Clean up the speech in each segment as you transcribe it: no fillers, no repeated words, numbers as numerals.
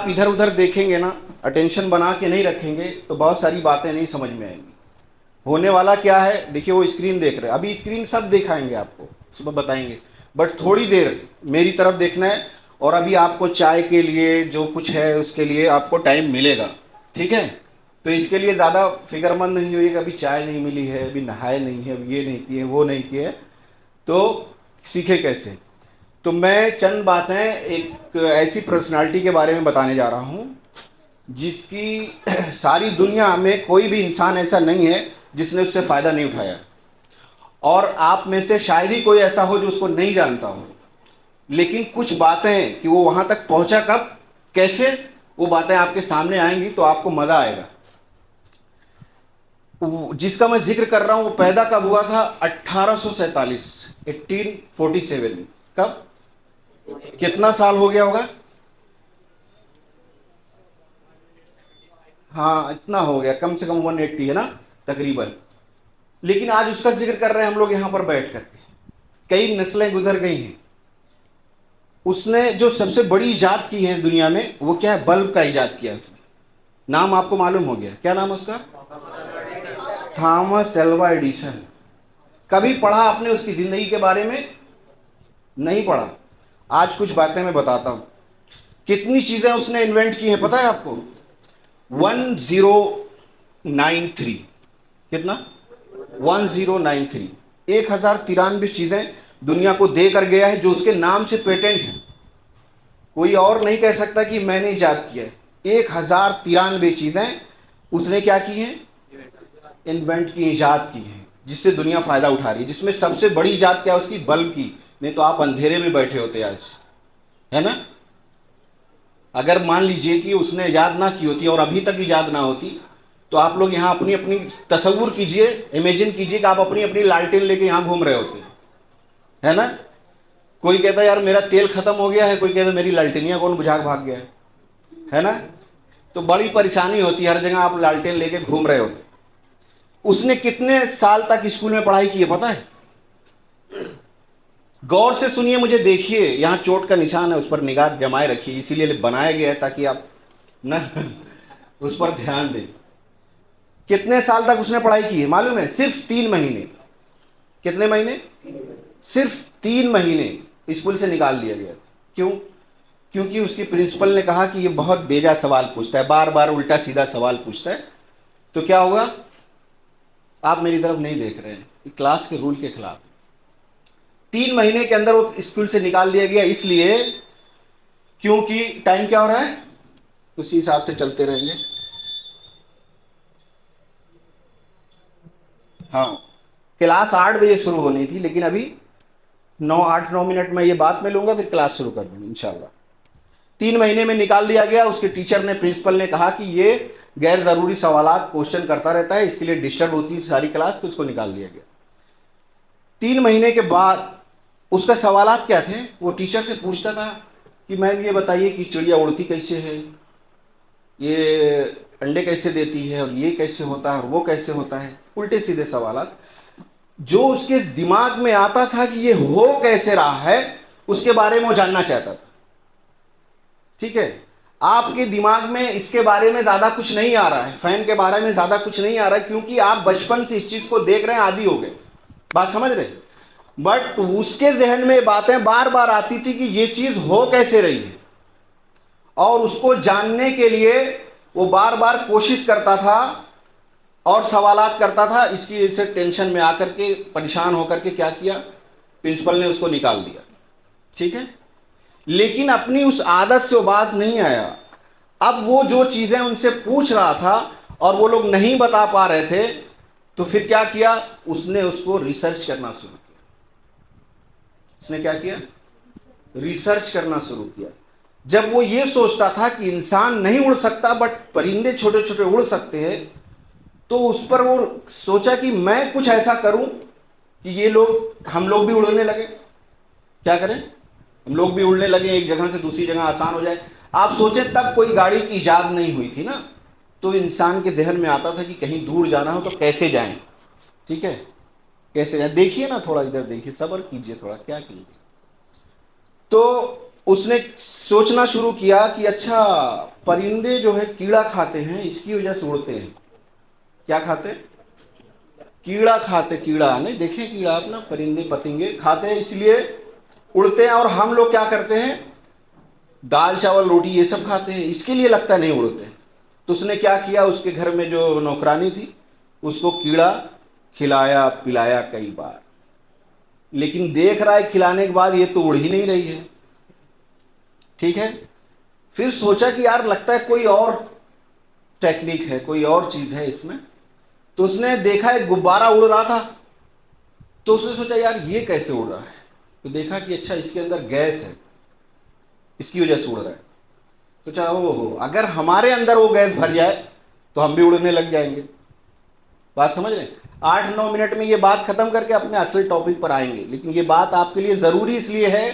आप इधर उधर देखेंगे ना, अटेंशन बना के नहीं रखेंगे तो बहुत सारी बातें नहीं समझ में आएंगी। होने वाला क्या है, देखिए वो स्क्रीन देख रहे हैं, अभी स्क्रीन सब दिखाएंगे आपको, सुबह बताएंगे, बट थोड़ी देर मेरी तरफ देखना है। और अभी आपको चाय के लिए जो कुछ है उसके लिए आपको टाइम मिलेगा, ठीक है। तो इसके लिए ज़्यादा फिक्रमंद नहीं होइएगा, अभी चाय नहीं मिली है, अभी नहाए नहीं है, अभी ये नहीं किए वो नहीं किए, तो सीखे कैसे। तो मैं चंद बातें एक ऐसी पर्सनालिटी के बारे में बताने जा रहा हूँ जिसकी सारी दुनिया में कोई भी इंसान ऐसा नहीं है जिसने उससे फ़ायदा नहीं उठाया, और आप में से शायद ही कोई ऐसा हो जो उसको नहीं जानता हो। लेकिन कुछ बातें कि वो वहाँ तक पहुँचा कब, कैसे, वो बातें आपके सामने आएंगी तो आपको मज़ा आएगा। जिसका मैं जिक्र कर रहा हूँ वो पैदा कब हुआ था, 1847, 1847। कब, कितना साल हो गया होगा, हाँ इतना हो गया, कम से कम 180 है ना तकरीबन। लेकिन आज उसका जिक्र कर रहे हैं हम लोग यहाँ पर बैठ करके, कई नस्लें गुजर गई हैं। उसने जो सबसे बड़ी इजाद की है दुनिया में वो क्या है, बल्ब का इजाद किया उसने। नाम आपको मालूम हो गया, क्या नाम है उसका, थॉमस एल्वा एडिसन। कभी पढ़ा आपने उसकी जिंदगी के बारे में, नहीं पढ़ा। आज कुछ बातें मैं बताता हूं। कितनी चीजें उसने इन्वेंट की हैं पता है आपको, 1093। कितना, 1093, 1093 चीजें दुनिया को देकर गया है जो उसके नाम से पेटेंट है। कोई और नहीं कह सकता कि मैंने इजाद किया है। 1093 चीजें उसने क्या की हैं, इन्वेंट की, इजाद की हैं, जिससे दुनिया फायदा उठा रही है। जिसमें सबसे बड़ी इजाद क्या है उसकी, बल्ब की। नहीं तो आप अंधेरे में बैठे होते आज, है ना। अगर मान लीजिए कि उसने इजाद ना की होती और अभी तक इजाद ना होती तो आप लोग यहाँ अपनी अपनी तसव्वुर कीजिए, इमेजिन कीजिए कि आप अपनी अपनी लालटेन लेके यहाँ घूम रहे होते, है ना। कोई कहता है यार मेरा तेल खत्म हो गया है, कोई कहता है मेरी लालटेनिया कौन बुझा के भाग गया है ना। तो बड़ी परेशानी होती है, हर जगह आप लालटेन लेके घूम रहे होते। उसने कितने साल तक स्कूल में पढ़ाई की है पता है, गौर से सुनिए, मुझे देखिए, यहाँ चोट का निशान है, उस पर निगाह जमाए रखिए, इसीलिए बनाया गया है ताकि आप ना उस पर ध्यान दें। कितने साल तक उसने पढ़ाई की है मालूम है, सिर्फ 3 महीने। कितने महीने, सिर्फ 3 महीने स्कूल से निकाल दिया गया। क्यों, क्योंकि उसकी प्रिंसिपल ने कहा कि ये बहुत बेजा सवाल पूछता है, बार बार उल्टा सीधा सवाल पूछता है। तो क्या हुआ, आप मेरी तरफ नहीं देख रहे हैं, क्लास के रूल के खिलाफ। 3 महीने के अंदर वो स्कूल से निकाल दिया गया, इसलिए क्योंकि टाइम क्या हो रहा है, उसी हिसाब से चलते रहेंगे। हाँ, क्लास 8 बजे शुरू होनी थी, लेकिन अभी 8-9 मिनट में ये बात मैं लूंगा, फिर क्लास शुरू कर दूंगा इंशाल्लाह। 3 महीने में निकाल दिया गया। उसके टीचर ने, प्रिंसिपल ने कहा कि ये गैर जरूरी सवालात क्वेश्चन करता रहता है, इसके लिए डिस्टर्ब होती है सारी क्लास, तो उसको निकाल दिया गया। 3 महीने के बाद उसका सवालात क्या थे, वो टीचर से पूछता था कि मैम ये बताइए कि चिड़िया उड़ती कैसे है, ये अंडे कैसे देती है, और ये कैसे होता है, और वो कैसे होता है, उल्टे सीधे सवालात जो उसके दिमाग में आता था कि ये हो कैसे रहा है, उसके बारे में वो जानना चाहता था। ठीक है, आपके दिमाग में इसके बारे में ज्यादा कुछ नहीं आ रहा है, फैन के बारे में ज्यादा कुछ नहीं आ रहा है, क्योंकि आप बचपन से इस चीज को देख रहे हैं, आदी हो गए, बात समझ रहे। बट उसके जहन में बातें बार बार आती थी कि ये चीज हो कैसे रही है, और उसको जानने के लिए वो बार बार कोशिश करता था और सवालात करता था। इसकी वजह से टेंशन में आकर के, परेशान होकर के क्या किया, प्रिंसिपल ने उसको निकाल दिया। ठीक है, लेकिन अपनी उस आदत से वो बाज नहीं आया। अब वो जो चीजें उनसे पूछ रहा था और वो लोग नहीं बता पा रहे थे, तो फिर क्या किया, उसने उसको रिसर्च करना शुरू किया। उसने क्या किया, रिसर्च करना शुरू किया। जब वो ये सोचता था कि इंसान नहीं उड़ सकता बट परिंदे छोटे छोटे उड़ सकते हैं, तो उस पर वो सोचा कि मैं कुछ ऐसा करूं कि ये लोग, हम लोग भी उड़ने लगे। क्या करें, हम लोग भी उड़ने लगे, एक जगह से दूसरी जगह आसान हो जाए। आप सोचें, तब कोई गाड़ी की इजाद नहीं हुई थी ना, तो इंसान के जहन में आता था कि कहीं दूर जाना हो तो कैसे जाएं। ठीक है, कैसे जाएं, देखिए ना, थोड़ा इधर देखिए, सब्र कीजिए थोड़ा, क्या कीजिए। तो उसने सोचना शुरू किया कि अच्छा, परिंदे जो है कीड़ा खाते हैं, इसकी वजह से उड़ते हैं। क्या खाते? कीड़ा खाते। कीड़ा नहीं देखे, कीड़ा अपना परिंदे पतंगे खाते हैं, इसलिए उड़ते हैं। और हम लोग क्या करते हैं, दाल चावल रोटी ये सब खाते हैं, इसके लिए लगता नहीं उड़ते। तो उसने क्या किया, उसके घर में जो नौकरानी थी उसको कीड़ा खिलाया पिलाया कई बार, लेकिन देख रहा है खिलाने के बाद ये तो उड़ ही नहीं रही है। ठीक है, फिर सोचा कि यार लगता है कोई और टेक्निक है, कोई और चीज है इसमें। तो उसने देखा एक गुब्बारा उड़ रहा था, तो उसने सोचा यार ये कैसे उड़ रहा है। तो देखा कि अच्छा इसके अंदर गैस है, इसकी वजह से उड़ रहा है। सोचा ओहो, अगर हमारे अंदर वो गैस भर जाए तो हम भी उड़ने लग जाएंगे। बात समझ रहे हैं? 8-9 मिनट में ये बात खत्म करके अपने असल टॉपिक पर आएंगे, लेकिन ये बात आपके लिए जरूरी इसलिए है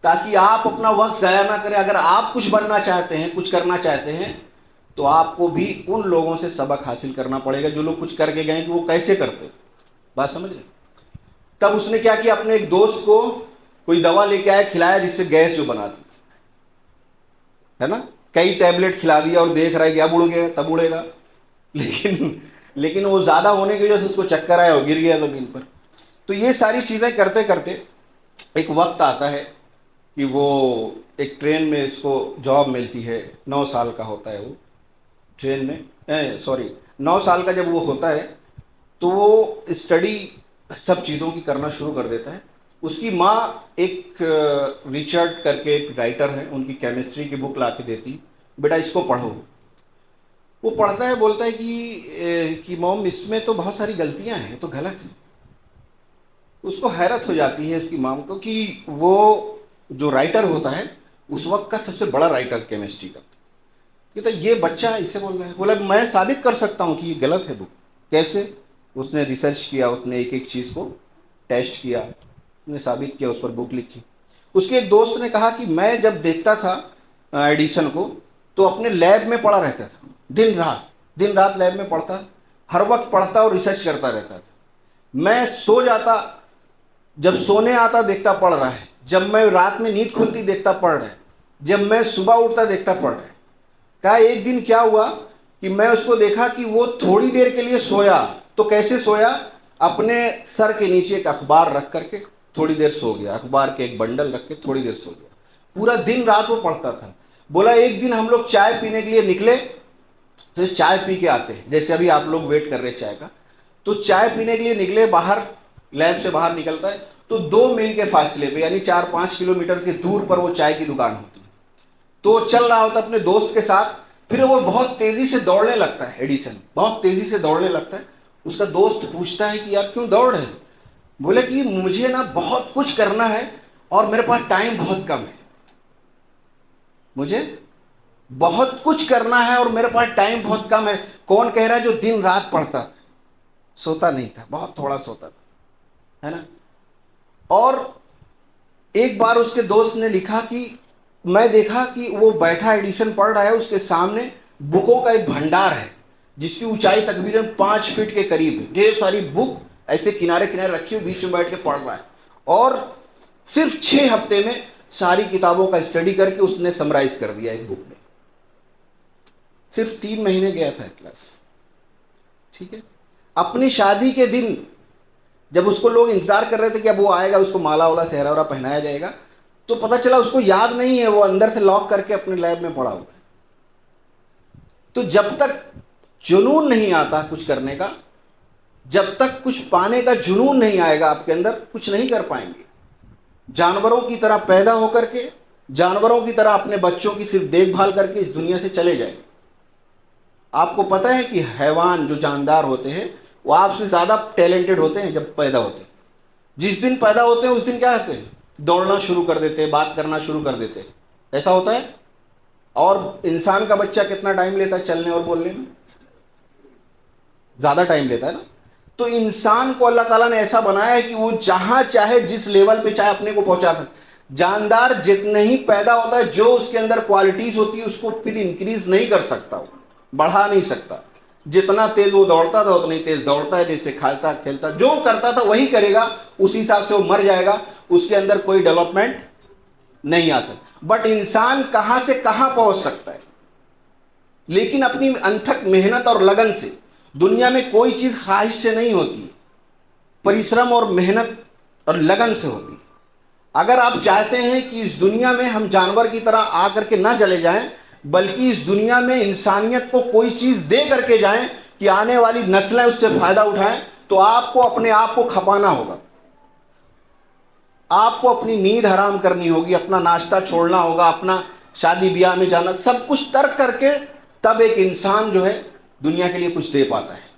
ताकि आप अपना वक्त जाया ना करें। अगर आप कुछ बनना चाहते हैं, कुछ करना चाहते हैं, तो आपको भी उन लोगों से सबक हासिल करना पड़ेगा जो लोग कुछ करके गए कि वो कैसे करते। बात समझ रहे? तब उसने क्या किया, अपने एक दोस्त को कोई दवा लेके आया, खिलाया, जिससे गैस जो बनाती है ना, कई टैबलेट खिला दिया और देख रहा है कि अब उड़ गया तब उड़ेगा। लेकिन वो ज्यादा होने की वजह से उसको चक्कर आया और गिर गया जमीन पर। तो ये सारी चीजें करते करते एक वक्त आता है कि वो एक ट्रेन में इसको जॉब मिलती है। 9 साल का होता है वो ट्रेन में, सॉरी 9 साल का जब वो होता है तो वो स्टडी सब चीज़ों की करना शुरू कर देता है। उसकी माँ एक रिचर्ड करके एक राइटर है, उनकी केमिस्ट्री की बुक ला के देती, बेटा इसको पढ़ो। वो पढ़ता है, बोलता है कि मॉम इसमें तो बहुत सारी गलतियां हैं, तो गलत है। उसको हैरत हो जाती है उसकी माम को कि वो जो राइटर होता है उस वक्त का सबसे बड़ा राइटर केमिस्ट्री का, कि तो ये बच्चा इसे बोल रहा है। बोला मैं साबित कर सकता हूँ कि ये गलत है बुक। कैसे? उसने रिसर्च किया, उसने एक एक चीज़ को टेस्ट किया, उसने साबित किया, उस पर बुक लिखी। उसके एक दोस्त ने कहा कि मैं जब देखता था एडिसन को तो अपने लैब में पढ़ा रहता था, दिन रात लैब में पढ़ता, हर वक्त पढ़ता और रिसर्च करता रहता था। मैं सो जाता, जब सोने आता देखता पढ़ रहा है, जब मैं रात में नींद खुलती देखता पढ़ रहा है, जब मैं सुबह उठता देखता पढ़ रहा है। कहा एक दिन क्या हुआ कि मैं उसको देखा कि वो थोड़ी देर के लिए सोया। तो कैसे सोया? अपने सर के नीचे एक अखबार रख करके थोड़ी देर सो गया, अखबार के एक बंडल रख के थोड़ी देर सो गया। पूरा दिन रात वो पढ़ता था। बोला एक दिन हम लोग चाय पीने के लिए निकले, तो चाय पी के आते हैं, जैसे अभी आप लोग वेट कर रहे हैं चाय का, तो चाय पीने के लिए निकले, बाहर लैब से बाहर निकलता है तो 2 मील के फासले पे, यानी 4-5 किलोमीटर के दूर पर वो चाय की दुकान होती है। तो चल रहा होता अपने दोस्त के साथ, फिर वो बहुत तेजी से दौड़ने लगता है, एडिसन बहुत तेजी से दौड़ने लगता है। उसका दोस्त पूछता है कि यार क्यों दौड़ रहे? बोले कि मुझे ना बहुत कुछ करना है और मेरे पास टाइम बहुत कम है। मुझे बहुत कुछ करना है और मेरे पास टाइम बहुत कम है। कौन कह रहा है? जो दिन रात पढ़ता था, सोता नहीं था, बहुत थोड़ा सोता था, है ना। और एक बार उसके दोस्त ने लिखा कि मैं देखा कि वो बैठा एडिशन पढ़ रहा है, उसके सामने बुकों का एक भंडार है जिसकी ऊंचाई तकरीबन 5 फीट के करीब है। ढेर सारी बुक ऐसे किनारे किनारे रखी हुई, बीच में बैठ के पढ़ रहा है। और सिर्फ 6 हफ्ते में सारी किताबों का स्टडी करके उसने समराइज कर दिया एक बुक में। सिर्फ 3 महीने गया था क्लास। ठीक है, अपनी शादी के दिन जब उसको लोग इंतजार कर रहे थे कि अब वो आएगा, उसको माला वाला सेहरा वरा पहनाया जाएगा, तो पता चला उसको याद नहीं है, वो अंदर से लॉक करके अपने लैब में पड़ा हुआ है। तो जब तक जुनून नहीं आता कुछ करने का, जब तक कुछ पाने का जुनून नहीं आएगा आपके अंदर, कुछ नहीं कर पाएंगे। जानवरों की तरह पैदा होकर के, जानवरों की तरह अपने बच्चों की सिर्फ देखभाल करके इस दुनिया से चले जाएंगे। आपको पता है कि हैवान जो जानदार होते हैं वो आपसे ज्यादा टैलेंटेड होते हैं जब पैदा होते हैं। जिस दिन पैदा होते हैं उस दिन क्या करते हैं? दौड़ना शुरू कर देते हैं, बात करना शुरू कर देते हैं। ऐसा होता है। और इंसान का बच्चा कितना टाइम लेता है चलने और बोलने में? ज्यादा टाइम लेता है ना। तो इंसान को अल्लाह ताला ने ऐसा बनाया है कि वो जहां चाहे जिस लेवल पे चाहे अपने को पहुंचा सकता। जानदार जितने ही पैदा होता है, जो उसके अंदर क्वालिटीज होती है उसको फिर इंक्रीज नहीं कर सकता, वो बढ़ा नहीं सकता। जितना तेज वो दौड़ता था उतना ही तेज दौड़ता है, जैसे खाता खेलता जो करता था वही करेगा, उसी हिसाब से वो मर जाएगा, उसके अंदर कोई डेवलपमेंट नहीं आ सकता, बट इंसान कहां से कहां पहुंच सकता है, लेकिन अपनी अनथक मेहनत और लगन से। दुनिया में कोई चीज ख्वाहिश से नहीं होती, परिश्रम और मेहनत और लगन से होती है। अगर आप चाहते हैं कि इस दुनिया में हम जानवर की तरह आकर के ना चले जाएं, बल्कि इस दुनिया में इंसानियत को कोई चीज दे करके जाएं कि आने वाली नस्लें उससे फायदा उठाएं, तो आपको अपने आप को खपाना होगा, आपको अपनी नींद हराम करनी होगी, अपना नाश्ता छोड़ना होगा, अपना शादी ब्याह में जाना, सब कुछ तर्क करके तब एक इंसान जो है दुनिया के लिए कुछ दे पाता है।